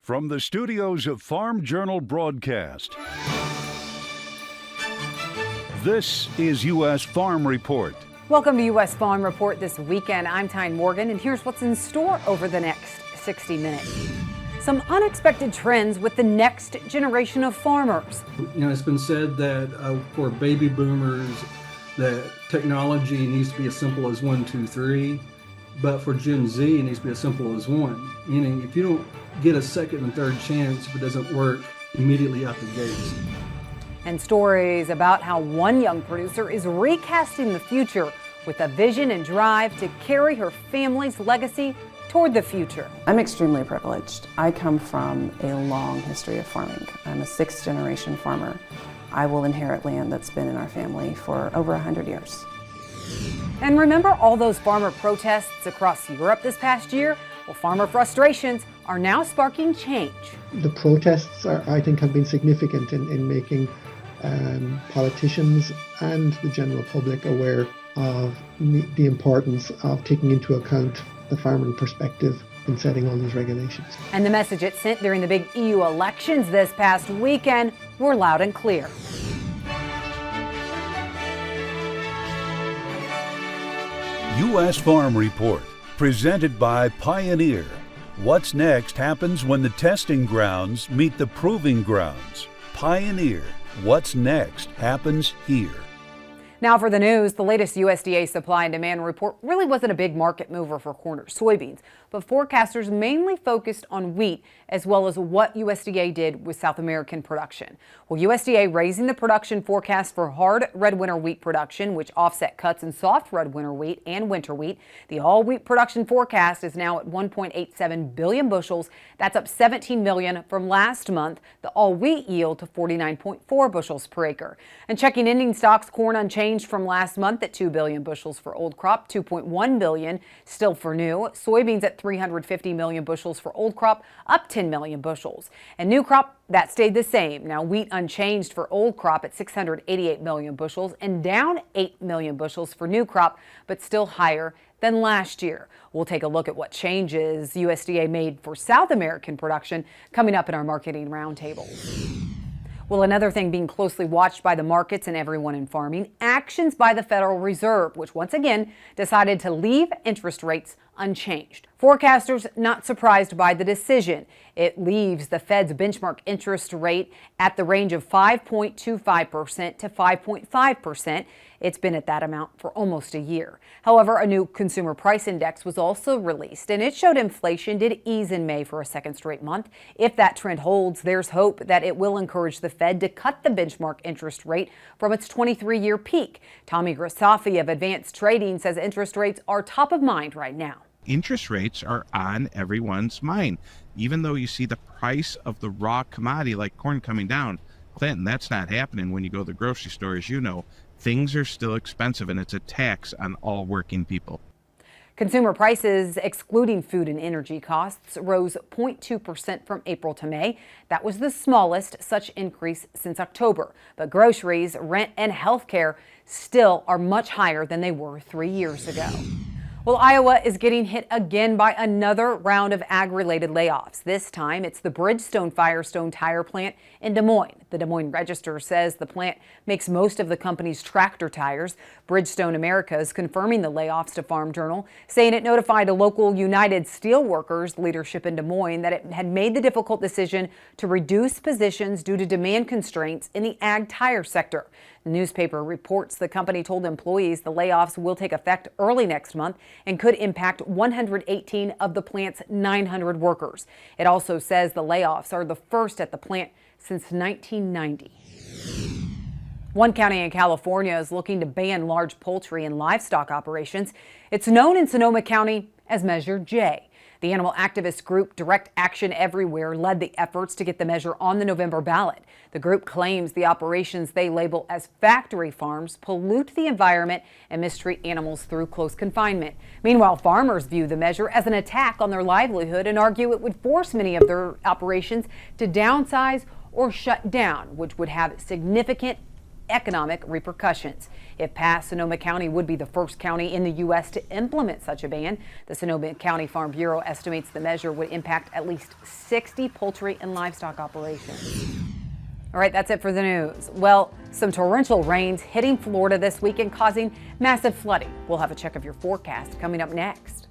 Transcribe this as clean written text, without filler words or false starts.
From the studios of Farm Journal Broadcast, this is U.S. Farm Report. Welcome to U.S. Farm Report this weekend. I'm Tyne Morgan, and here's what's in store over the next 60 minutes. Some unexpected trends with the next generation of farmers. You know, it's been said that for baby boomers, that technology needs to be as simple as 1, 2, 3. But for Gen Z, it needs to be as simple as 1. Meaning, if you don't get a second and third chance, if it doesn't work immediately out the gates. And stories about how one young producer is recasting the future with a vision and drive to carry her family's legacy toward the future. I'm extremely privileged. I come from a long history of farming. I'm a 6th generation farmer. I will inherit land that's been in our family for over 100 years. And remember all those farmer protests across Europe this past year? Well, farmer frustrations are now sparking change. The protests, I think, have been significant in making politicians and the general public aware of the importance of taking into account the farming perspective in setting all these regulations. And the message it sent during the big EU elections this past weekend were loud and clear. U.S. Farm Report, presented by Pioneer. What's next happens when the testing grounds meet the proving grounds. Pioneer. What's next happens here. Now for the news, the latest USDA supply and demand report really wasn't a big market mover for corn or soybeans, but forecasters mainly focused on wheat as well as what USDA did with South American production. Well, USDA raising the production forecast for hard red winter wheat production, which offset cuts in soft red winter wheat and winter wheat. The all wheat production forecast is now at 1.87 billion bushels. That's up 17 million from last month. The all wheat yield to 49.4 bushels per acre. And checking ending stocks, corn unchanged from last month at 2 billion bushels for old crop, 2.1 billion still for new. Soybeans at 350 million bushels for old crop, up 10 million bushels. And new crop, that stayed the same. Now wheat unchanged for old crop at 688 million bushels and down 8 million bushels for new crop, but still higher than last year. We'll take a look at what changes USDA made for South American production coming up in our marketing roundtable. Well, another thing being closely watched by the markets and everyone in farming, actions by the Federal Reserve, which once again decided to leave interest rates unchanged. Forecasters not surprised by the decision. It leaves the Fed's benchmark interest rate at the range of 5.25% to 5.5%. It's been at that amount for almost a year. However, a new consumer price index was also released, and it showed inflation did ease in May for a second straight month. If that trend holds, there's hope that it will encourage the Fed to cut the benchmark interest rate from its 23-year peak. Tommy Grisafi of Advanced Trading says interest rates are top of mind right now. Interest rates are on everyone's mind. Even though you see the price of the raw commodity like corn coming down, Clinton, that's not happening when you go to the grocery store, as you know. Things are still expensive, and it's a tax on all working people. Consumer prices, excluding food and energy costs, rose 0.2% from April to May. That was the smallest such increase since October. But groceries, rent, and health care still are much higher than they were 3 years ago. Well, Iowa is getting hit again by another round of ag-related layoffs. This time, it's the Bridgestone Firestone tire plant in Des Moines. The Des Moines Register says the plant makes most of the company's tractor tires. Bridgestone America is confirming the layoffs to Farm Journal, saying it notified a local United Steelworkers leadership in Des Moines that it had made the difficult decision to reduce positions due to demand constraints in the ag tire sector. The newspaper reports the company told employees the layoffs will take effect early next month and could impact 118 of the plant's 900 workers. It also says the layoffs are the first at the plant since 1990. One county in California is looking to ban large poultry and livestock operations. It's known in Sonoma County as Measure J. The animal activist group Direct Action Everywhere led the efforts to get the measure on the November ballot. The group claims the operations they label as factory farms pollute the environment and mistreat animals through close confinement. Meanwhile, farmers view the measure as an attack on their livelihood and argue it would force many of their operations to downsize or shut down, which would have significant economic repercussions. If passed, Sonoma County would be the first county in the U.S. to implement such a ban. The Sonoma County Farm Bureau estimates the measure would impact at least 60 poultry and livestock operations. All right, that's it for the news. Well, some torrential rains hitting Florida this weekend, causing massive flooding. We'll have a check of your forecast coming up next.